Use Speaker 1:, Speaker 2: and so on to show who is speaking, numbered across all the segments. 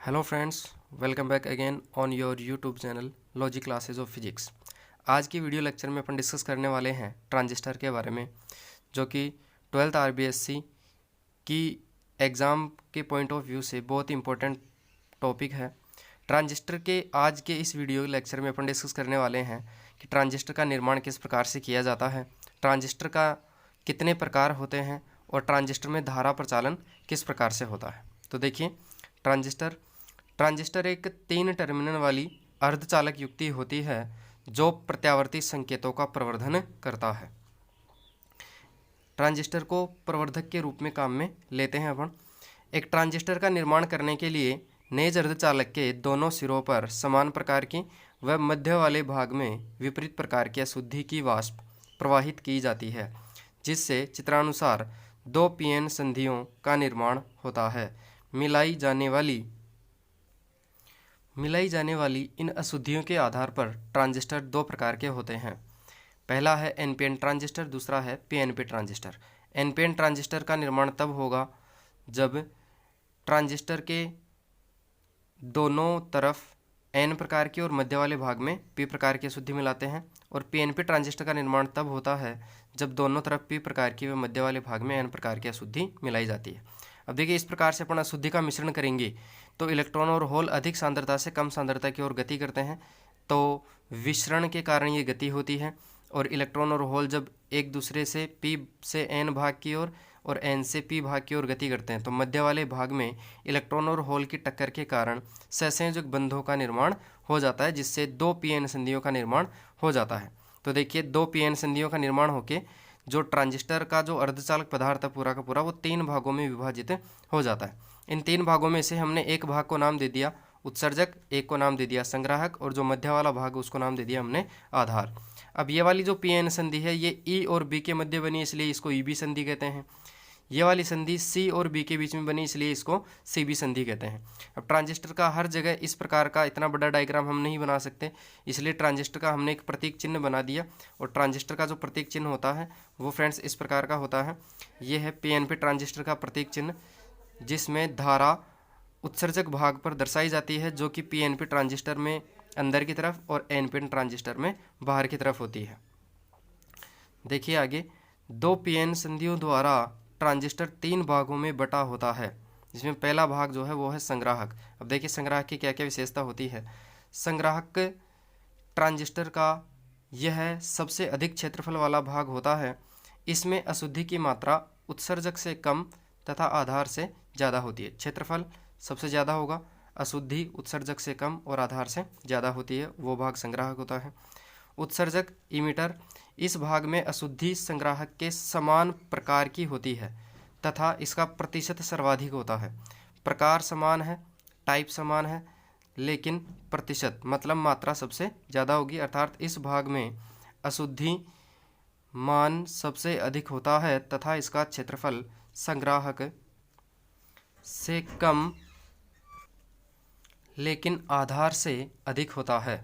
Speaker 1: Hello friends, welcome back again on your YouTube channel logic classes of physics. आज की video lecture में अपन discuss करने वाले हैं ट्रांजिस्टर के बारे में, जो कि 12th आरबीएससी की एग्ज़ाम के पॉइंट ऑफ व्यू से बहुत ही इंपॉर्टेंट टॉपिक है। ट्रांजिस्टर के आज के इस वीडियो लेक्चर में अपन डिस्कस करने वाले हैं कि ट्रांजिस्टर का निर्माण किस प्रकार से किया जाता है, ट्रांजिस्टर का कितने प्रकार होते हैं और ट्रांजिस्टर में धारा प्रचालन किस प्रकार से होता है। तो देखिए, ट्रांजिस्टर एक 3 टर्मिनल वाली अर्धचालक युक्ति होती है जो प्रत्यावर्ती संकेतों का प्रवर्धन करता है। ट्रांजिस्टर को प्रवर्धक के रूप में काम में लेते हैं अपन। एक ट्रांजिस्टर का निर्माण करने के लिए नेज अर्धचालक के दोनों सिरों पर समान प्रकार की व मध्य वाले भाग में विपरीत प्रकार की अशुद्धि की वाष्प प्रवाहित की जाती है, जिससे चित्रानुसार 2 पीएन संधियों का निर्माण होता है। मिलाई जाने वाली इन अशुद्धियों के आधार पर ट्रांजिस्टर 2 प्रकार के होते हैं। पहला है एनपीएन ट्रांजिस्टर, दूसरा है पीएनपी ट्रांजिस्टर। एनपीएन ट्रांजिस्टर का निर्माण तब होगा जब ट्रांजिस्टर के दोनों तरफ एन प्रकार की और मध्य वाले भाग में पी प्रकार की अशुद्धि मिलाते हैं, और पीएनपी ट्रांजिस्टर का निर्माण तब होता है जब दोनों तरफ पी प्रकार की व मध्य वाले भाग में एन प्रकार की अशुद्धि मिलाई जाती है। अब देखिए, इस प्रकार से अपन अशुद्धि का मिश्रण करेंगे तो इलेक्ट्रॉन और होल अधिक सांद्रता से कम सांद्रता की ओर गति करते हैं, तो विसरण के कारण ये गति होती है। और इलेक्ट्रॉन और होल जब एक दूसरे से पी से एन भाग की ओर और एन से पी भाग की ओर गति करते हैं, तो मध्य वाले भाग में इलेक्ट्रॉन और होल की टक्कर के कारण सहसंयोजक बंधों का निर्माण हो जाता है, जिससे 2 पीएन संधियों का निर्माण हो जाता है। तो देखिए, 2 पीएन संधियों का निर्माण होके जो ट्रांजिस्टर का जो अर्धचालक पदार्थ है पूरा का पूरा वो 3 भागों में विभाजित हो जाता है। इन 3 भागों में से हमने एक भाग को नाम दे दिया उत्सर्जक, एक को नाम दे दिया संग्राहक, और जो मध्य वाला भाग उसको नाम दे दिया हमने आधार। अब ये वाली जो पीएन संधि है ये ई और बी के मध्य बनी, इसलिए इसको ईबी संधि कहते हैं। ये वाली संधि सी और बी के बीच में बनी, इसलिए इसको सीबी संधि कहते हैं। अब ट्रांजिस्टर का हर जगह इस प्रकार का इतना बड़ा डायग्राम हम नहीं बना सकते, इसलिए ट्रांजिस्टर का हमने एक प्रतीक चिन्ह बना दिया। और ट्रांजिस्टर का जो प्रतीक चिन्ह होता है वो फ्रेंड्स इस प्रकार का होता है। ये है पीएनपी ट्रांजिस्टर का प्रतीक चिन्ह, जिसमें धारा उत्सर्जक भाग पर दर्शाई जाती है, जो कि पीएनपी ट्रांजिस्टर में अंदर की तरफ और एनपीएन ट्रांजिस्टर में बाहर की तरफ होती है। देखिए आगे, 2 पीएन संधियों द्वारा ट्रांजिस्टर 3 भागों में बटा होता है, जिसमें पहला भाग जो है वो है संग्राहक। अब देखिए, संग्राहक की क्या क्या विशेषता होती है। संग्राहक ट्रांजिस्टर का यह सबसे अधिक क्षेत्रफल वाला भाग होता है। इसमें अशुद्धि की मात्रा उत्सर्जक से कम तथा आधार से ज़्यादा होती है। क्षेत्रफल सबसे ज़्यादा होगा, अशुद्धि उत्सर्जक से कम और आधार से ज़्यादा होती है, वो भाग संग्राहक होता है। उत्सर्जक इमीटर, इस भाग में अशुद्धि संग्राहक के समान प्रकार की होती है तथा इसका प्रतिशत सर्वाधिक होता है। प्रकार समान है, टाइप समान है, लेकिन प्रतिशत मतलब मात्रा सबसे ज़्यादा होगी, अर्थात इस भाग में अशुद्धि मान सबसे अधिक होता है तथा इसका क्षेत्रफल संग्राहक से कम लेकिन आधार से अधिक होता है।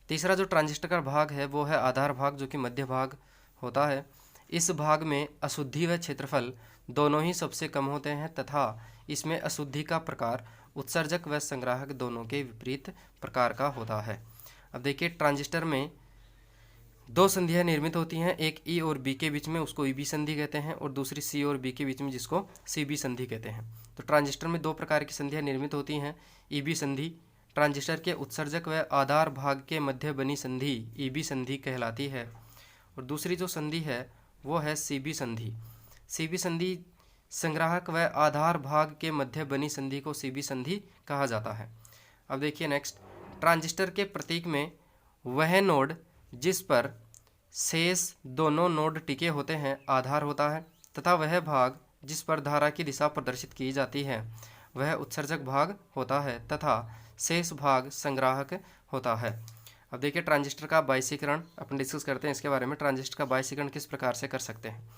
Speaker 1: तीसरा जो ट्रांजिस्टर का भाग है वो है आधार भाग, जो कि मध्य भाग होता है। इस भाग में अशुद्धि व क्षेत्रफल दोनों ही सबसे कम होते हैं तथा इसमें अशुद्धि का प्रकार उत्सर्जक व संग्राहक दोनों के विपरीत प्रकार का होता है। अब देखिए, ट्रांजिस्टर में 2 संधियां निर्मित होती हैं, एक ई और बी के बीच में, उसको ईबी संधि कहते हैं, और दूसरी सी और बी के बीच में, जिसको सीबी संधि कहते हैं। तो ट्रांजिस्टर में 2 प्रकार की संधियां निर्मित होती हैं। ईबी संधि ट्रांजिस्टर के उत्सर्जक व आधार भाग के मध्य बनी संधि ईबी संधि कहलाती है, और दूसरी जो संधि है वो है सीबी संधि। सीबी संधि संग्राहक व आधार भाग के मध्य बनी संधि को सीबी संधि कहा जाता है। अब देखिए नेक्स्ट, ट्रांजिस्टर के प्रतीक में वह नोड जिस पर शेष दोनों नोड टिके होते हैं आधार होता है, तथा वह भाग जिस पर धारा की दिशा प्रदर्शित की जाती है वह उत्सर्जक भाग होता है, तथा शेष भाग संग्राहक होता है। अब देखिए, ट्रांजिस्टर का बाइसीकरण अपन डिस्कस करते हैं इसके बारे में। ट्रांजिस्टर का बाइसीकरण किस प्रकार से कर सकते हैं।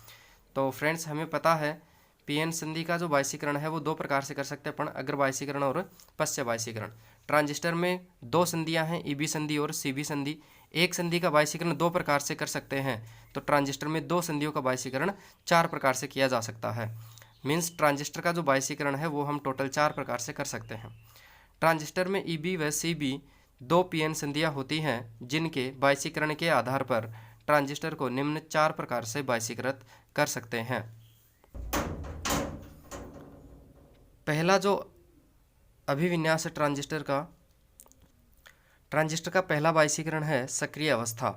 Speaker 1: तो फ्रेंड्स, हमें पता है पीएन संधि का जो बाइसीकरण है वो 2 प्रकार से कर सकते हैं अपन, अग्र बाइसीकरण और पश्च बाइसीकरण। ट्रांजिस्टर में 2 संधियां हैं, ईबी संधि और सीबी संधि। एक संधि का बाइसीकरण 2 प्रकार से कर सकते हैं, तो ट्रांजिस्टर में 2 संधियों का बाइसीकरण 4 प्रकार से किया जा सकता है। मीन्स ट्रांजिस्टर का जो बाइसीकरण है वो हम टोटल 4 प्रकार से कर सकते हैं। ट्रांजिस्टर में ईबी व सीबी दो पीएन संधियां होती हैं जिनके बायसीकरण के आधार पर ट्रांजिस्टर को निम्न 4 प्रकार से बायसीकृत कर सकते हैं। पहला जो अभिविन्यास है ट्रांजिस्टर का पहला बायसीकरण है सक्रिय अवस्था।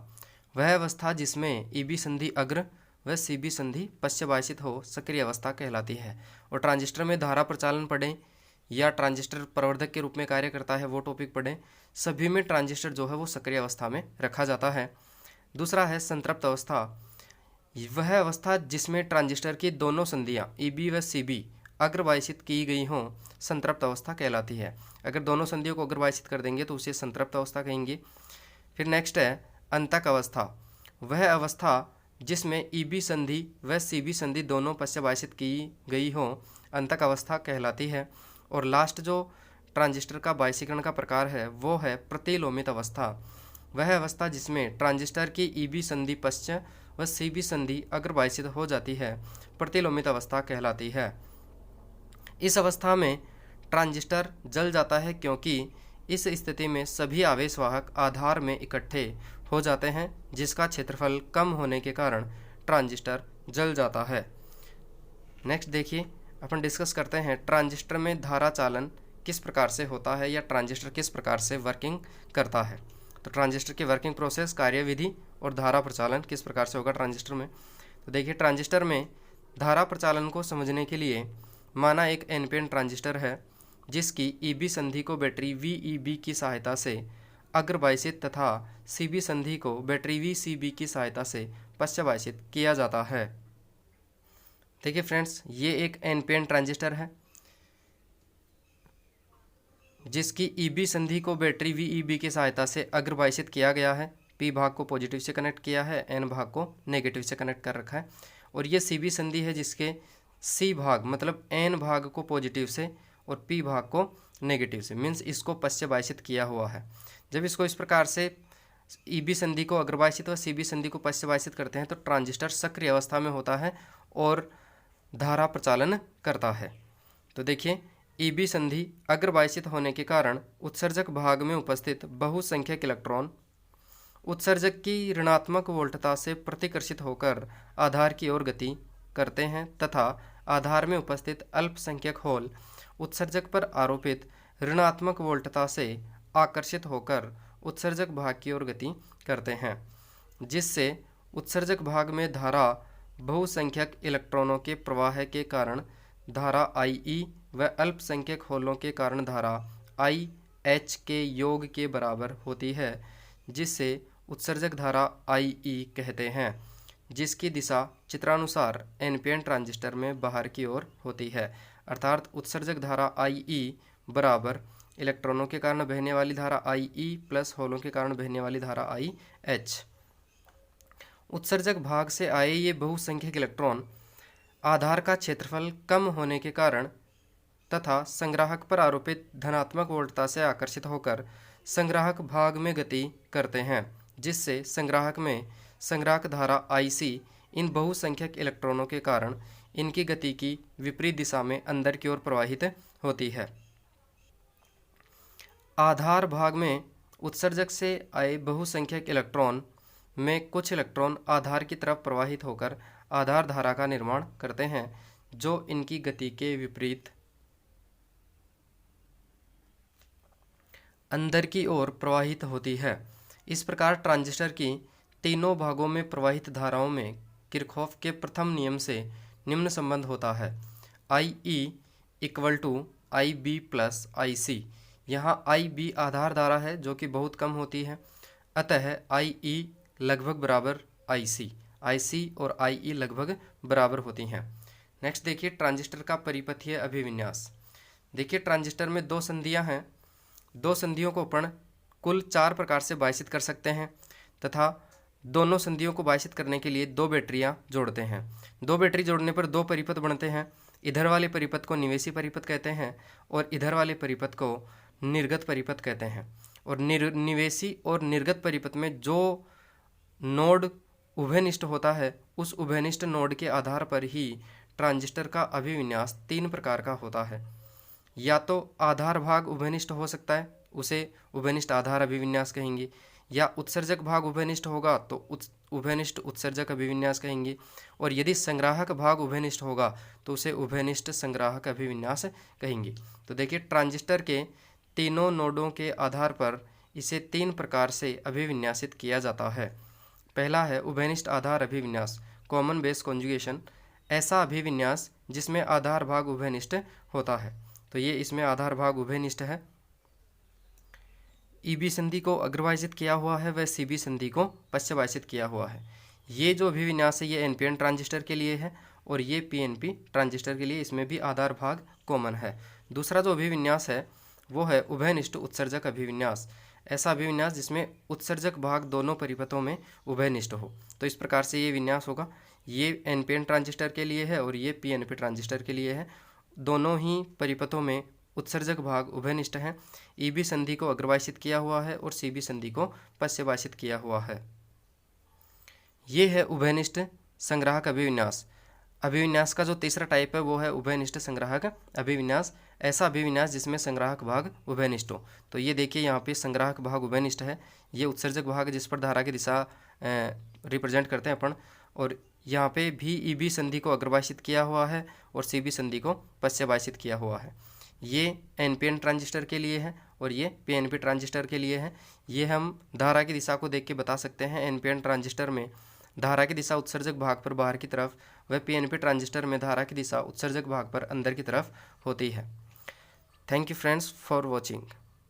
Speaker 1: वह अवस्था जिसमें ईबी संधि अग्र व सीबी संधि पश्च बायसित हो सक्रिय अवस्था कहलाती है। और ट्रांजिस्टर में धारा प्रचालन पढ़ें या ट्रांजिस्टर प्रवर्धक के रूप में कार्य करता है वो टॉपिक पढ़ें। सभी में ट्रांजिस्टर जो है वो सक्रिय अवस्था में रखा जाता है। दूसरा है संतृप्त अवस्था। वह अवस्था जिसमें ट्रांजिस्टर की दोनों संधियां ईबी व सीबी अग्रवायसित की गई हों संतृप्त अवस्था कहलाती है। अगर दोनों संधियों को अग्रवायसित कर देंगे तो उसे संतृप्त अवस्था कहेंगे। फिर नेक्स्ट है अंतक अवस्था। वह अवस्था जिसमें ईबी संधि व सीबी संधि दोनों पश्चवायसित की गई हों अंतक अवस्था कहलाती है। और लास्ट जो ट्रांजिस्टर का बायसीकरण का प्रकार है वो है प्रतिलोमित अवस्था। वह अवस्था जिसमें ट्रांजिस्टर की ईबी संधि पश्च व सीबी संधि अग्रवायसित हो जाती है प्रतिलोमित अवस्था कहलाती है। इस अवस्था में ट्रांजिस्टर जल जाता है क्योंकि इस स्थिति में सभी आवेशवाहक आधार में इकट्ठे हो जाते हैं जिसका क्षेत्रफल कम होने के कारण ट्रांजिस्टर जल जाता है। नेक्स्ट देखिए अपन डिस्कस करते हैं ट्रांजिस्टर में धारा चालन किस प्रकार से होता है या ट्रांजिस्टर किस प्रकार से वर्किंग करता है। तो ट्रांजिस्टर की वर्किंग प्रोसेस, कार्यविधि और धारा प्रचालन किस प्रकार से होगा ट्रांजिस्टर में। तो देखिए ट्रांजिस्टर में धारा प्रचालन को समझने के लिए माना एक एनपीएन ट्रांजिस्टर है जिसकी ईबी संधि को बैटरी वीईबी की सहायता से अग्रवायसित तथा सीबी संधि को बैटरी वीसीबी की सहायता से पश्चवायसित किया जाता है। देखिए फ्रेंड्स, ये एक एनपीएन ट्रांजिस्टर है जिसकी ईबी संधि को बैटरी वीईबी की सहायता से अग्रवायसित किया गया है। पी भाग को पॉजिटिव से कनेक्ट किया है, एन भाग को नेगेटिव से कनेक्ट कर रखा है। और ये सीबी संधि है जिसके सी भाग मतलब एन भाग को पॉजिटिव से और पी भाग को नेगेटिव से, मीन्स इसको पश्चवायसित किया हुआ है। जब इसको इस प्रकार से ईबी संधि को अग्रवायसित व सीबी संधि को पश्चवायसित करते हैं तो ट्रांजिस्टर सक्रिय अवस्था में होता है और धारा प्रचालन करता है। तो देखिए ईबी संधि अग्रवायसित होने के कारण उत्सर्जक भाग में उपस्थित बहुसंख्यक इलेक्ट्रॉन उत्सर्जक की ऋणात्मक वोल्टता से प्रतिकर्षित होकर आधार की ओर गति करते हैं तथा आधार में उपस्थित अल्पसंख्यक होल उत्सर्जक पर आरोपित ऋणात्मक वोल्टता से आकर्षित होकर उत्सर्जक भाग की ओर गति करते हैं, जिससे उत्सर्जक भाग में धारा बहुसंख्यक इलेक्ट्रॉनों के प्रवाह के कारण धारा IE व अल्पसंख्यक होलों के कारण धारा IH के योग के बराबर होती है, जिससे उत्सर्जक धारा IE कहते हैं, जिसकी दिशा चित्रानुसार एनपीएन ट्रांजिस्टर में बाहर की ओर होती है। अर्थात उत्सर्जक धारा IE बराबर इलेक्ट्रॉनों के कारण बहने वाली धारा IE प्लस होलों के कारण बहने वाली धारा IH। उत्सर्जक भाग से आए ये बहुसंख्यक इलेक्ट्रॉन आधार का क्षेत्रफल कम होने के कारण तथा संग्राहक पर आरोपित धनात्मक वोल्टता से आकर्षित होकर संग्राहक भाग में गति करते हैं, जिससे संग्राहक में संग्राहक धारा IC इन बहुसंख्यक इलेक्ट्रॉनों के कारण इनकी गति की विपरीत दिशा में अंदर की ओर प्रवाहित होती है। आधार भाग में उत्सर्जक से आए बहुसंख्यक इलेक्ट्रॉन में कुछ इलेक्ट्रॉन आधार की तरफ प्रवाहित होकर आधार धारा का निर्माण करते हैं जो इनकी गति के विपरीत अंदर की ओर प्रवाहित होती है। इस प्रकार ट्रांजिस्टर की तीनों भागों में प्रवाहित धाराओं में किरचॉफ के प्रथम नियम से निम्न संबंध होता है। IE = IB + IC। यहाँ IB आधार धारा है जो कि बहुत कम होती है, अतः IE लगभग बराबर IC और IE लगभग बराबर होती हैं। नेक्स्ट देखिए ट्रांजिस्टर का परिपथीय अभिविन्यास। देखिए ट्रांजिस्टर में दो संधियां हैं। दो संधियों को अपन कुल 4 प्रकार से बायसित कर सकते हैं तथा दोनों संधियों को बायसित करने के लिए 2 बैटरियां जोड़ते हैं। 2 बैटरी जोड़ने पर 2 परिपथ बनते हैं। इधर वाले परिपथ को निवेशी परिपथ कहते हैं और इधर वाले परिपथ को निर्गत परिपथ कहते हैं। और निवेशी और निर्गत परिपथ में जो नोड उभयनिष्ठ होता है उस उभयनिष्ठ नोड के आधार पर ही ट्रांजिस्टर का अभिविन्यास 3 प्रकार का होता है। या तो आधार भाग उभयनिष्ठ हो सकता है, उसे उभयनिष्ठ आधार अभिविन्यास कहेंगे, या उत्सर्जक भाग उभयनिष्ठ होगा तो उभयनिष्ठ उत्सर्जक अभिविन्यास कहेंगे, और यदि संग्राहक भाग उभयनिष्ठ होगा तो उसे उभयनिष्ठ संग्राहक अभिविन्यास कहेंगे। तो देखिए ट्रांजिस्टर के तीनों नोडों के आधार पर इसे 3 प्रकार से अभिविन्यासित किया जाता है। पहला है उभयनिष्ठ आधार अभिविन्यास, कॉमन बेस कॉन्जुगेशन, ऐसा अभिविन्यास जिसमें आधार भाग उभयनिष्ठ होता है। तो ये इसमें आधार भाग उभयनिष्ठ है। ईबी संधि को अग्रवाइसित किया हुआ है, वह सीबी संधि को पश्चवाइसित किया हुआ है। ये जो अभिविन्यास है ये एनपीएन ट्रांजिस्टर के लिए है, और ये पीएनपी ट्रांजिस्टर के लिए, इसमें भी आधार भाग कॉमन है। दूसरा जो अभिविन्यास है वो है उभयनिष्ठ उत्सर्जक अभिविन्यास, ऐसा अभिविन्यास जिसमें उत्सर्जक भाग दोनों परिपथों में उभयनिष्ठ हो। तो इस प्रकार से ये विन्यास होगा। ये एनपीएन ट्रांजिस्टर के लिए है और ये पीएनपी ट्रांजिस्टर के लिए है। दोनों ही परिपथों में उत्सर्जक भाग उभयनिष्ठ हैं। ईबी संधि को अग्रवाइसित किया हुआ है और सीबी संधि को पश्चवाइसित किया हुआ है। ये है उभयनिष्ठ संग्राहक अभिविन्यास। अभिविन्यास का जो तीसरा टाइप है वो है उभयनिष्ठ संग्राहक अभिविन्यास, ऐसा अभिविन्यास जिसमें संग्राहक भाग उभयनिष्ठ हो। तो ये देखिए यहाँ पे संग्राहक भाग उभयनिष्ठ है, ये उत्सर्जक भाग जिस पर धारा की दिशा रिप्रेजेंट करते हैं अपन, और यहाँ पे भी ईबी संधि को अग्रवाइसित किया हुआ है और सीबी संधि को पश्चवाइसित किया हुआ है। ये एनपीएन ट्रांजिस्टर के लिए है और ये पीएनपी ट्रांजिस्टर के लिए है। ये हम धारा की दिशा को देख के बता सकते हैं। एनपीएन ट्रांजिस्टर में धारा की दिशा उत्सर्जक भाग पर बाहर की तरफ, वह पीएनपी ट्रांजिस्टर में धारा की दिशा उत्सर्जक भाग पर अंदर की तरफ होती है। Thank you friends for watching.